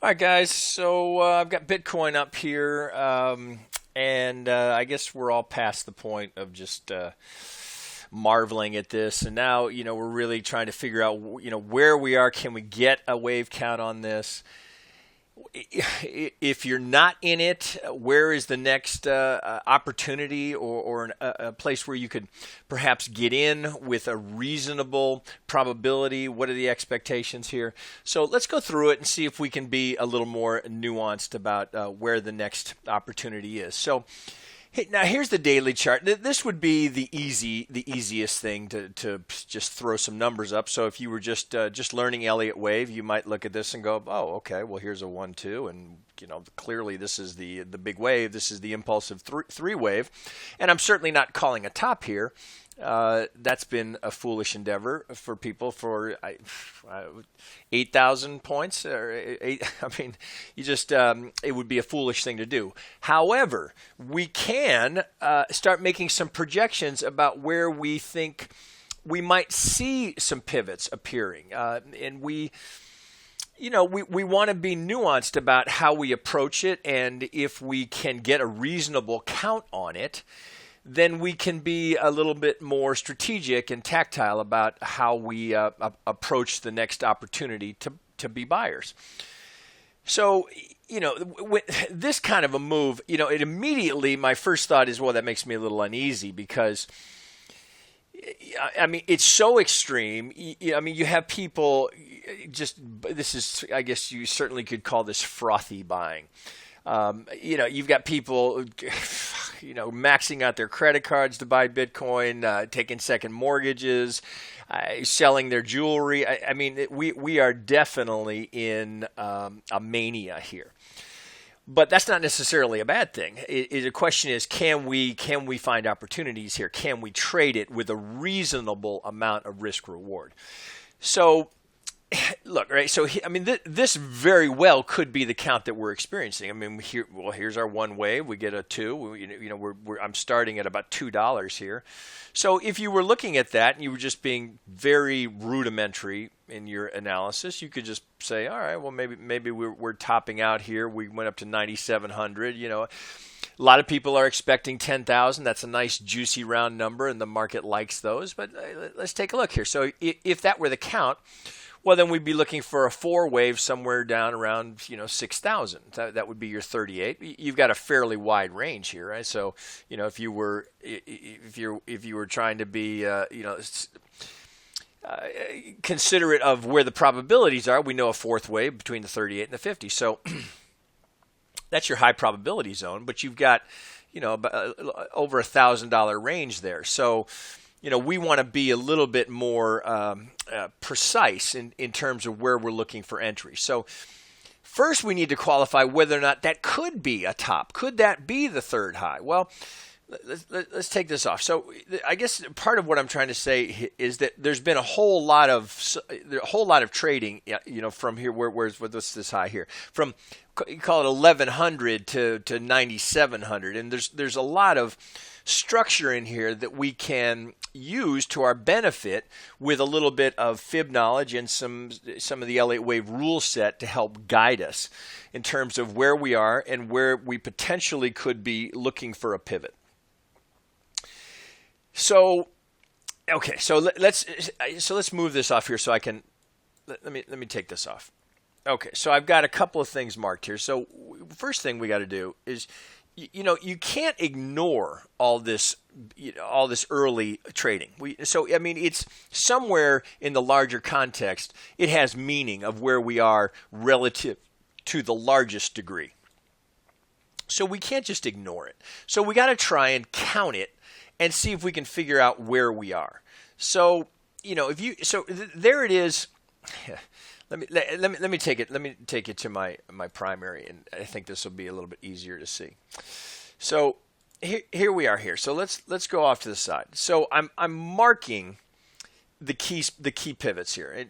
All right, guys. So I've got Bitcoin up here, and I guess we're all past the point of just marveling at this. And now, we're really trying to figure out, where we are. Can we get a wave count on this? If you're not in it, where is the next opportunity or a place where you could perhaps get in with a reasonable probability? What are the expectations here? So let's go through it and see if we can be a little more nuanced about where the next opportunity is. So now here's the daily chart. This would be the easiest thing to just throw some numbers up. So if you were just learning Elliott wave, you might look at this and go, oh, okay, well here's a 1-2, and clearly this is the big wave. This is the impulsive three wave, and I'm certainly not calling a top here. That's been a foolish endeavor for people for 8,000 points. Or I mean, it would be a foolish thing to do. However, we can start making some projections about where we think we might see some pivots appearing, and we want to be nuanced about how we approach it, and if we can get a reasonable count on it, then we can be a little bit more strategic and tactile about how we approach the next opportunity to be buyers. So, with this kind of a move, it immediately, my first thought is, well, that makes me a little uneasy because, I mean, it's so extreme. I mean, you have people I guess you certainly could call this frothy buying. You've got people, maxing out their credit cards to buy Bitcoin, taking second mortgages, selling their jewelry. I mean, we are definitely in a mania here. But that's not necessarily a bad thing. The question is, can we find opportunities here? Can we trade it with a reasonable amount of risk reward? So, look, right. So, I mean, this very well could be the count that we're experiencing. I mean, here's our one wave. We get a two. I'm starting at about $2 here. So, if you were looking at that and you were just being very rudimentary in your analysis, you could just say, all right, well, maybe we're topping out here. We went up to 9,700. A lot of people are expecting 10,000. That's a nice, juicy, round number, and the market likes those. But let's take a look here. So, if that were the count, well, then we'd be looking for a four wave somewhere down around 6,000. That would be your 38. You've got a fairly wide range here, right? So if you were trying to be considerate of where the probabilities are, we know a fourth wave between the 38 and the 50. So that's your high probability zone, but you've got about over $1,000 range there. So we want to be a little bit more precise in terms of where we're looking for entry. So first we need to qualify whether or not that could be a top. Could that be the third high? Well, let's take this off. So I guess part of what I'm trying to say is that there's been a whole lot of trading, from here. Where's this high here? From, you call it 1,100 to 9,700, and there's a lot of structure in here that we can use to our benefit with a little bit of fib knowledge and some of the Elliott wave rule set to help guide us in terms of where we are and where we potentially could be looking for a pivot. So, okay, so let's move this off here so I can let me take this off. Okay, so I've got a couple of things marked here. So first thing we got to do is, you can't ignore all this early trading. So I mean, it's somewhere in the larger context, it has meaning of where we are relative to the largest degree. So we can't just ignore it. So we got to try and count it and see if we can figure out where we are. So there it is. Let me take it. Let me take it to my primary, and I think this will be a little bit easier to see. So here we are here. So let's go off to the side. So I'm marking the key pivots here, and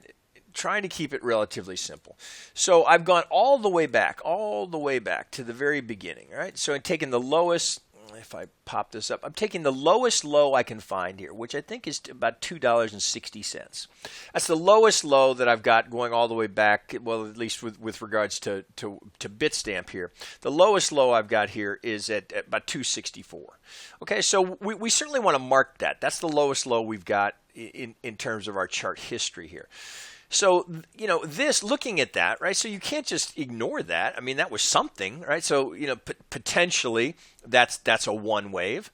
trying to keep it relatively simple. So I've gone all the way back to the very beginning. All right. So I'm taking the lowest if I pop this up, I'm taking the lowest low I can find here, which I think is about $2.60. That's the lowest low that I've got going all the way back, well, at least with regards to Bitstamp here. The lowest low I've got here is at about 264. Okay, so we certainly want to mark that. That's the lowest low we've got in terms of our chart history here. So, this, looking at that, right, so you can't just ignore that. I mean, that was something, right? So, potentially that's a one wave.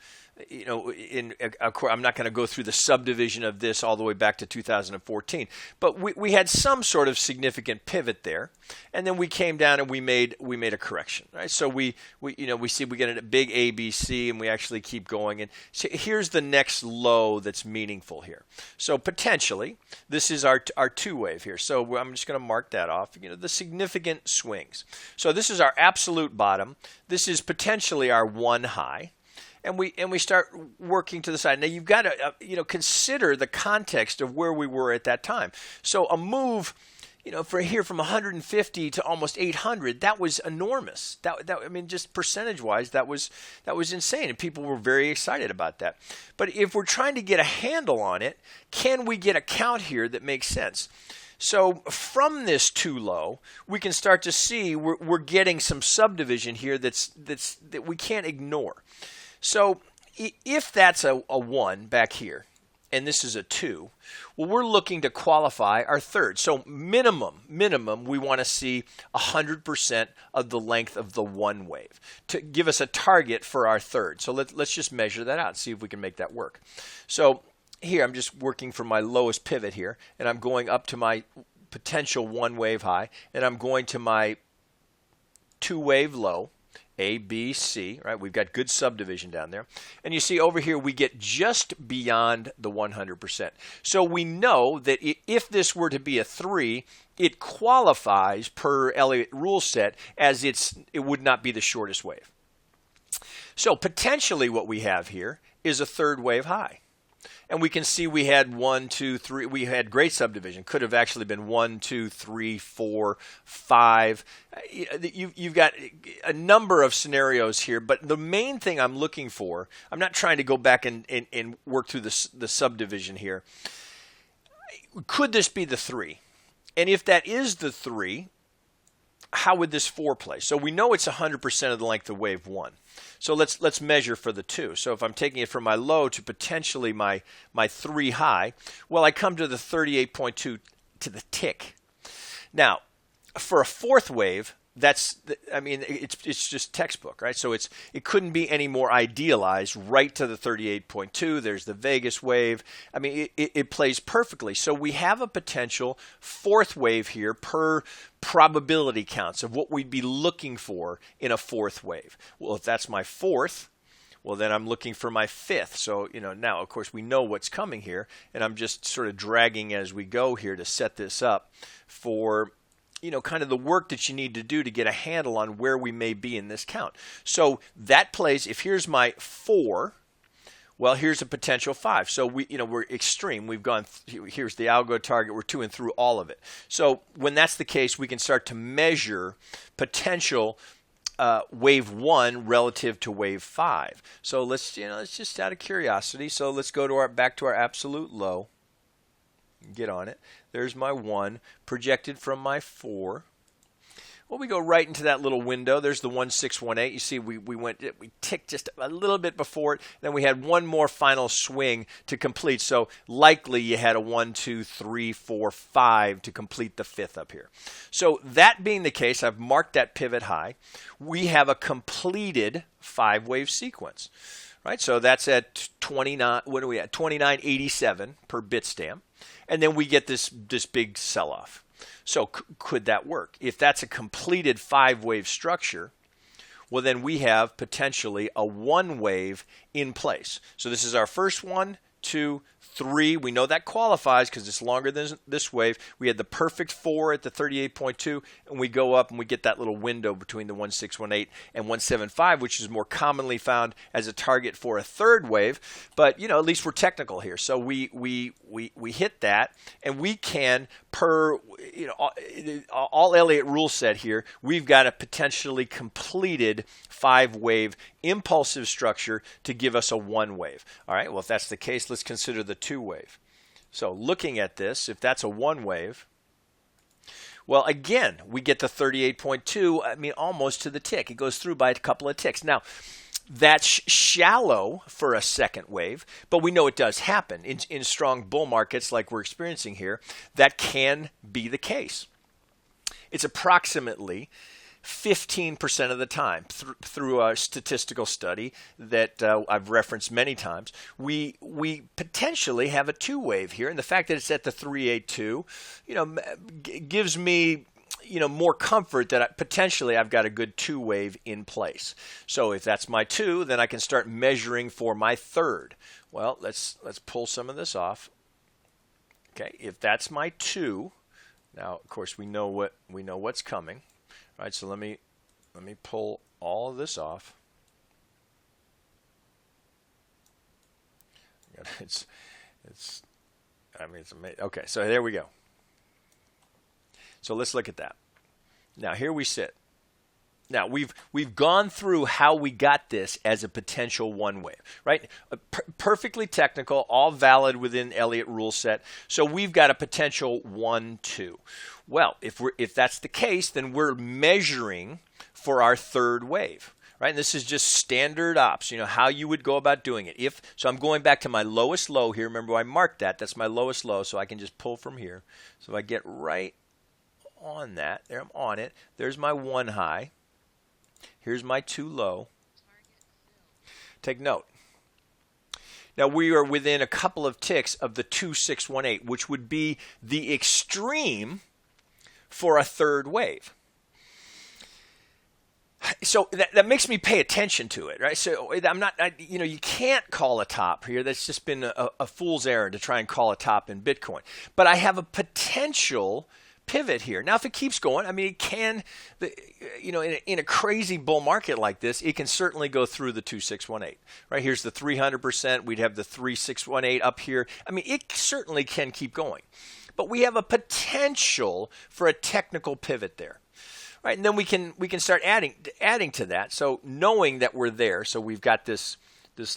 Of course, I'm not going to go through the subdivision of this all the way back to 2014, but we had some sort of significant pivot there, and then we came down and we made a correction, right? So we see we get a big ABC, and we actually keep going, and so here's the next low that's meaningful here. So potentially this is our two wave here. So I'm just going to mark that off. The significant swings. So this is our absolute bottom. This is potentially our one high. And we start working to the side. Now you've got to consider the context of where we were at that time. So a move, from 150 to almost 800, that was enormous. I mean, just percentage-wise, that was insane, and people were very excited about that. But if we're trying to get a handle on it, can we get a count here that makes sense? So from this too low, we can start to see we're getting some subdivision here that we can't ignore. So if that's a 1 back here, and this is a 2, well, we're looking to qualify our third. So minimum, we want to see 100% of the length of the one wave to give us a target for our third. So let's just measure that out and see if we can make that work. So here I'm just working from my lowest pivot here, and I'm going up to my potential one wave high, and I'm going to my two wave low. A, B, C, right? We've got good subdivision down there. And you see over here we get just beyond the 100%. So we know that if this were to be a 3, it qualifies per Elliott rule set as it would not be the shortest wave. So potentially what we have here is a third wave high. And we can see we had 1, 2, 3. We had great subdivision. Could have actually been 1, 2, 3, 4, 5. You've got a number of scenarios here. But the main thing I'm looking for, I'm not trying to go back and work through the subdivision here. Could this be the 3? And if that is the 3, how would this 4 play? So we know it's 100% of the length of wave 1. So let's measure for the 2. So if I'm taking it from my low to potentially my 3 high, well, I come to the 38.2 to the tick. Now, for a fourth wave, it's just textbook, right? So it couldn't be any more idealized right to the 38.2. There's the Vegas wave. I mean, it plays perfectly. So we have a potential fourth wave here per probability counts of what we'd be looking for in a fourth wave. Well, if that's my fourth, well, then I'm looking for my fifth. So, now, of course, we know what's coming here, and I'm just sort of dragging as we go here to set this up for kind of the work that you need to do to get a handle on where we may be in this count. So that plays, if here's my 4, well, here's a potential 5. So we're extreme. We've gone, here's the algo target. We're to and through all of it. So when that's the case, we can start to measure potential wave 1 relative to wave 5. So let's just out of curiosity. So let's go back to our absolute low. Get on it. There's my 1 projected from my 4. Well, we go right into that little window. There's the 1618. You see, we ticked just a little bit before it. Then we had one more final swing to complete. So likely you had a 1, 2, 3, 4, 5 to complete the fifth up here. So that being the case, I've marked that pivot high. We have a completed 5-wave sequence. Right? So that's at 29. What are we at? 2987 per Bitstamp. And then we get this big sell-off. So could that work? If that's a completed 5-wave structure, well, then we have potentially a 1-wave in place. So this is our first 1, 2, 3. We know that qualifies because it's longer than this wave. We had the perfect 4 at the 38.2, and we go up and we get that little window between the 1618 and 175, which is more commonly found as a target for a third wave. But at least we're technical here. So we hit that, and we can, per all Elliott rule set here, we've got a potentially completed 5-wave impulsive structure to give us a 1-wave. All right, well, if that's the case, let's consider the 2-wave. So looking at this, if that's a 1-wave, well, again, we get the 38.2, I mean, almost to the tick. It goes through by a couple of ticks. Now, that's shallow for a second wave, but we know it does happen. In strong bull markets like we're experiencing here, that can be the case. It's approximately 15% of the time through a statistical study that I've referenced many times, we potentially have a 2-wave here. And the fact that it's at the 382, gives me more comfort that potentially I've got a good 2-wave in place. So if that's my 2, then I can start measuring for my 3rd. Well, let's pull some of this off. Okay, if that's my 2, now of course we know what's coming. All right, so let me pull all of this off. It's amazing. Okay, so there we go. So let's look at that. Now here we sit. Now we've gone through how we got this as a potential 1-wave, right? Perfectly technical, all valid within Elliott rule set. So we've got a potential 1, 2. Well, if that's the case, then we're measuring for our 3rd wave, right? And this is just standard ops, how you would go about doing it. So I'm going back to my lowest low here. Remember, I marked that. That's my lowest low, so I can just pull from here. So if I get right on that, there I'm on it. There's my 1 high. Here's my 2 low. Take note. Now we are within a couple of ticks of the 2618, which would be the extreme for a 3rd wave. So that makes me pay attention to it, right? So you can't call a top here. That's just been a fool's errand to try and call a top in Bitcoin. But I have a potential pivot here. Now, if it keeps going, I mean, it can, in a crazy bull market like this, it can certainly go through the 2618. Right, here's the 300%. We'd have the 3618 up here. I mean, it certainly can keep going. But we have a potential for a technical pivot there. Right, and then we can start adding to that. So knowing that we're there, so we've got this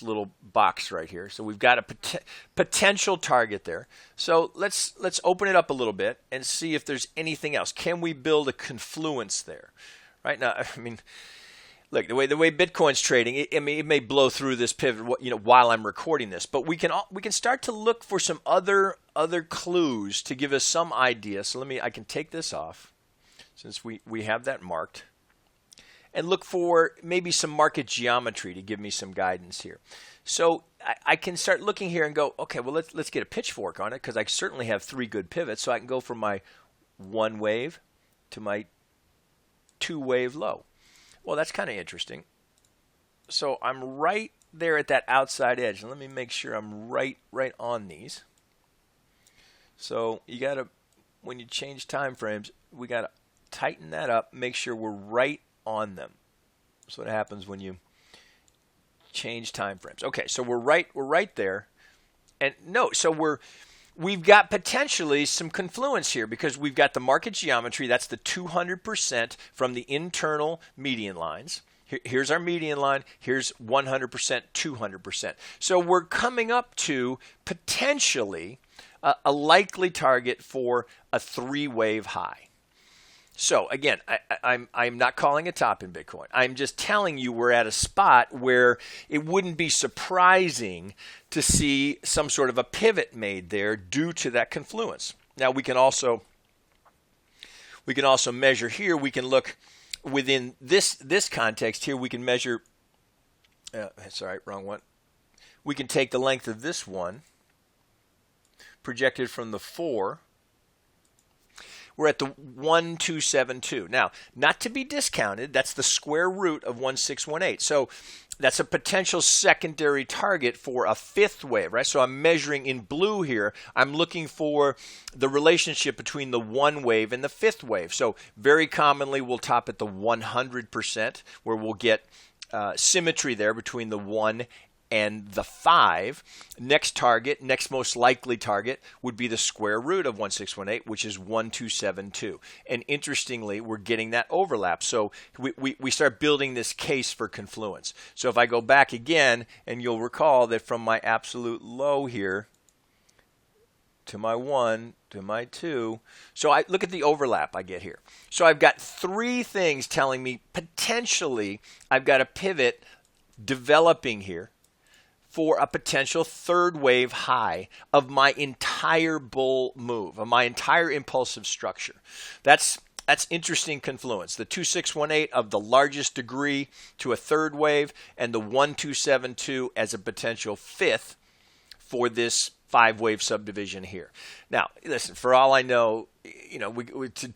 little box right here. So we've got a potential target there. So let's open it up a little bit and see if there's anything else. Can we build a confluence there? Right now, I mean, look, the way Bitcoin's trading, it may blow through this pivot, while I'm recording this, but we can start to look for some other clues to give us some idea. So I can take this off since we have that marked, and look for maybe some market geometry to give me some guidance here. So I can start looking here and go, okay, well, let's get a pitchfork on it, because I certainly have 3 good pivots. So I can go from my 1-wave to my 2-wave low. Well, that's kind of interesting. So I'm right there at that outside edge. And let me make sure I'm right on these. So you got to, when you change time frames, we got to tighten that up, make sure we're right on them. That's what happens when you change time frames. Okay, so we're right there. And no, so we've got potentially some confluence here, because we've got the market geometry. That's the 200% from the internal median lines. Here's our median line. Here's 100%, 200%. So we're coming up to potentially a likely target for a 3-wave high. So again, I'm not calling a top in Bitcoin. I'm just telling you we're at a spot where it wouldn't be surprising to see some sort of a pivot made there due to that confluence. Now we can also measure here. We can look within this context here. We can measure. Sorry, wrong one. We can take the length of this one, projected from the 4. We're at the 1272. Now, not to be discounted, that's the square root of 1618. So that's a potential secondary target for a 5th wave, right? So I'm measuring in blue here. I'm looking for the relationship between the 1 wave and the 5th wave. So very commonly, we'll top at the 100%, where we'll get symmetry there between the 1 and the 5. Next target, next most likely target would be the square root of 1618, which is 1272. And interestingly, we're getting that overlap. So we start building this case for confluence. So if I go back again, and you'll recall that from my absolute low here to my 1 to my 2. So I look at the overlap I get here. So I've got 3 things telling me potentially I've got a pivot developing here for a potential third wave high of my entire bull move, of my entire impulsive structure. That's interesting confluence. The 2618 of the largest degree to a third wave, and the 1272 as a potential 5th for this 5-wave subdivision here. Now, listen, for all I know,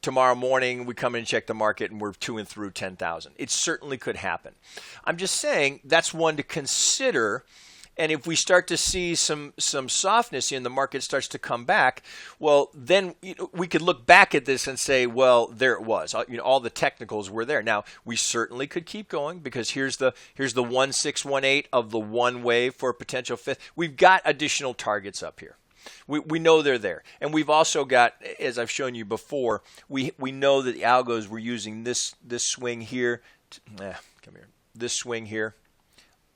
tomorrow morning we come in and check the market and we're to and through 10,000. It certainly could happen. I'm just saying that's one to consider. And if we start to see some softness and the market starts to come back, well, then we could look back at this and say, well, there it was. All the technicals were there. Now, we certainly could keep going, because here's the 1618 of the 1 wave for a potential 5th. We've got additional targets up here. We know they're there. And we've also got, as I've shown you before, we know that the algos were using this swing here. This swing here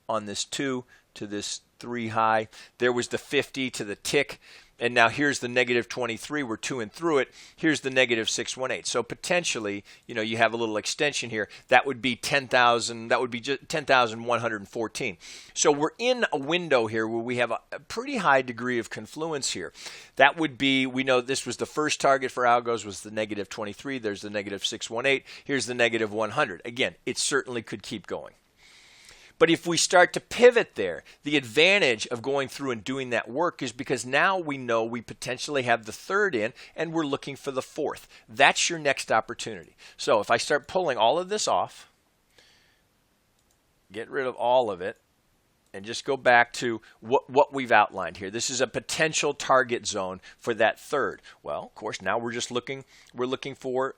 on this 2 to this 3 high. There was the 50 to the tick. And now here's the negative 23. We're to and through it. Here's the negative 618. So potentially, you have a little extension here. That would be 10,000. That would be just 10,114. So we're in a window here where we have a pretty high degree of confluence here. That would be, we know this was the first target for algos was the negative 23. There's the negative 618. Here's the negative 100. Again, it certainly could keep going. But if we start to pivot there, the advantage of going through and doing that work is because now we know we potentially have the 3rd in and we're looking for the 4th. That's your next opportunity. So if I start pulling all of this off, get rid of all of it, and just go back to what we've outlined here. This is a potential target zone for that 3rd. Well, of course, now we're looking for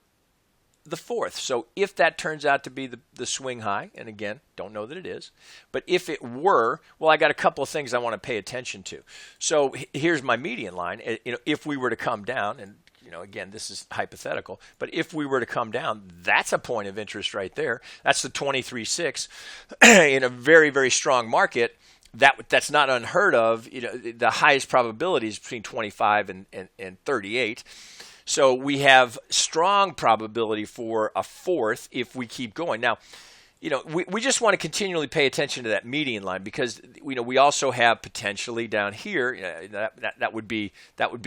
the 4th. So if that turns out to be the swing high, and again, don't know that it is, but if it were, well, I got a couple of things I want to pay attention to. So here's my median line. If we were to come down, and again, this is hypothetical, but if we were to come down, that's a point of interest right there. That's the 23.6 in a very, very strong market. That's not unheard of. The highest probability is between 25 and 38. So we have strong probability for a 4th if we keep going. Now, we just want to continually pay attention to that median line, because we also have potentially down here that would be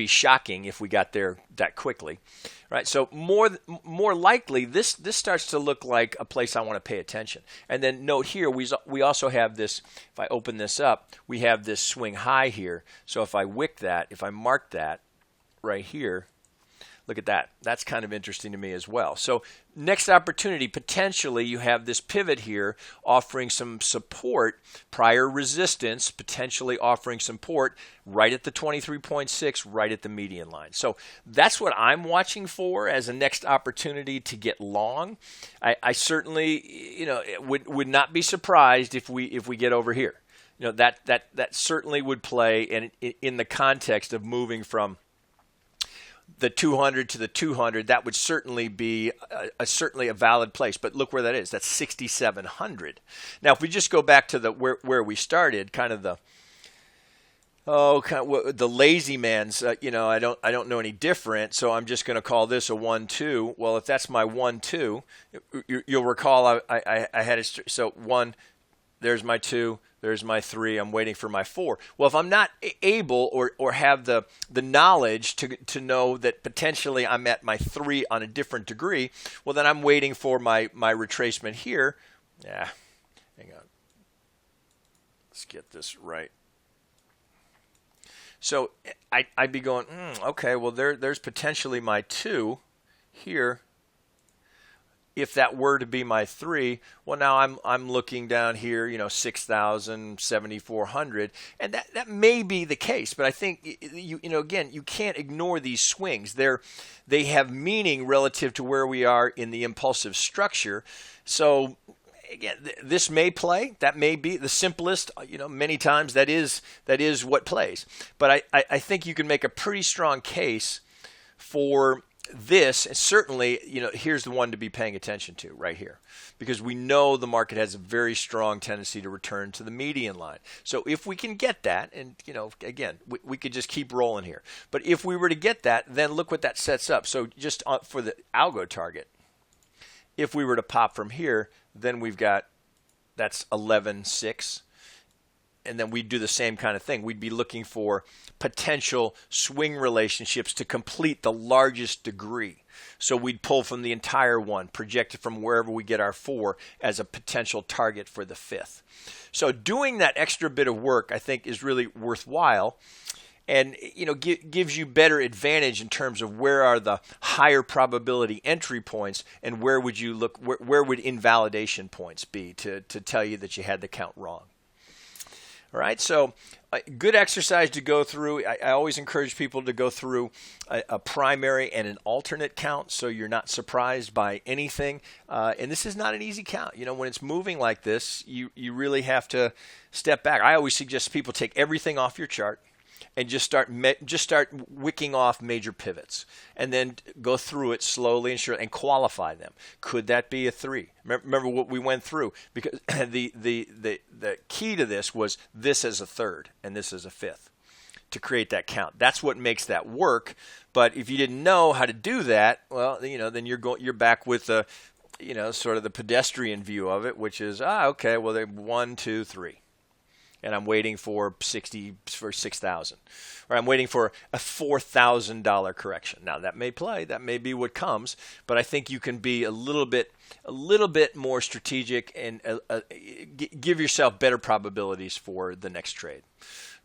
shocking if we got there that quickly, right? So more likely this starts to look like a place I want to pay attention. And then note here we also have this. If I open this up, we have this swing high here. So if I mark that right here. Look at that. That's kind of interesting to me as well. So next opportunity, potentially you have this pivot here offering some support, prior resistance, potentially offering support right at the 23.6, right at the median line. So that's what I'm watching for as a next opportunity to get long. I certainly, would not be surprised if we get over here. That certainly would play in the context of moving from the 200 to the 200, that would certainly be certainly a valid place. But look where that is. That's 6,700. Now, if we just go back to where we started, kind of the lazy man's. I don't know any different. So I'm just going to call this a 1-2. Well, if that's my 1-2, you'll recall I had it. So 1. There's my 2. There's my 3. I'm waiting for my 4. Well, if I'm not able or have the knowledge to know that potentially I'm at my 3 on a different degree, well, then I'm waiting for my retracement here. Yeah, hang on. Let's get this right. So I'd be going, okay, well, there's potentially my 2 here. If that were to be my 3, well, now I'm looking down here, 6,000, 7,400, and that may be the case. But I think again, you can't ignore these swings. They have meaning relative to where we are in the impulsive structure. So again, this may play. That may be the simplest. Many times that is what plays. But I think you can make a pretty strong case for this. And certainly, here's the one to be paying attention to right here, because we know the market has a very strong tendency to return to the median line. So if we can get that, and again, we could just keep rolling here. But if we were to get that, then look what that sets up. So just for the algo target, if we were to pop from here, then we've got, that's 11.6. And then we'd do the same kind of thing. We'd be looking for potential swing relationships to complete the largest degree. So we'd pull from the entire one, project it from wherever we get our 4 as a potential target for the 5th. So doing that extra bit of work, I think, is really worthwhile. And gives you better advantage in terms of where are the higher probability entry points, and where would you look, where would invalidation points be to tell you that you had the count wrong. All right, so good exercise to go through. I always encourage people to go through a primary and an alternate count, so you're not surprised by anything. And this is not an easy count. When it's moving like this, you really have to step back. I always suggest people take everything off your chart and just start wicking off major pivots, and then go through it slowly and qualify them. Could that be a 3? Remember what we went through, because the key to this was this as a 3rd and this as a 5th to create that count. That's what makes that work. But if you didn't know how to do that, well, then you're back with the sort of the pedestrian view of it, which is okay, well, they're 1, 2, 3. And I'm waiting for 6,000, or I'm waiting for a $4,000 correction. Now that may play, that may be what comes, but I think you can be a little bit more strategic and give yourself better probabilities for the next trade.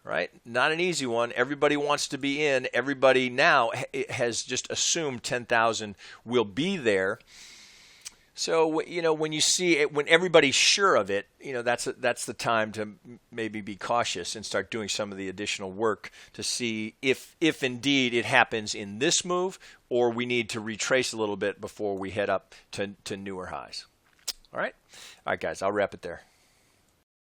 Right? Not an easy one. Everybody wants to be in. Everybody now has just assumed 10,000 will be there. So when you see it, when everybody's sure of it, that's the time to maybe be cautious and start doing some of the additional work to see if indeed it happens in this move, or we need to retrace a little bit before we head up to newer highs. All right, guys, I'll wrap it there.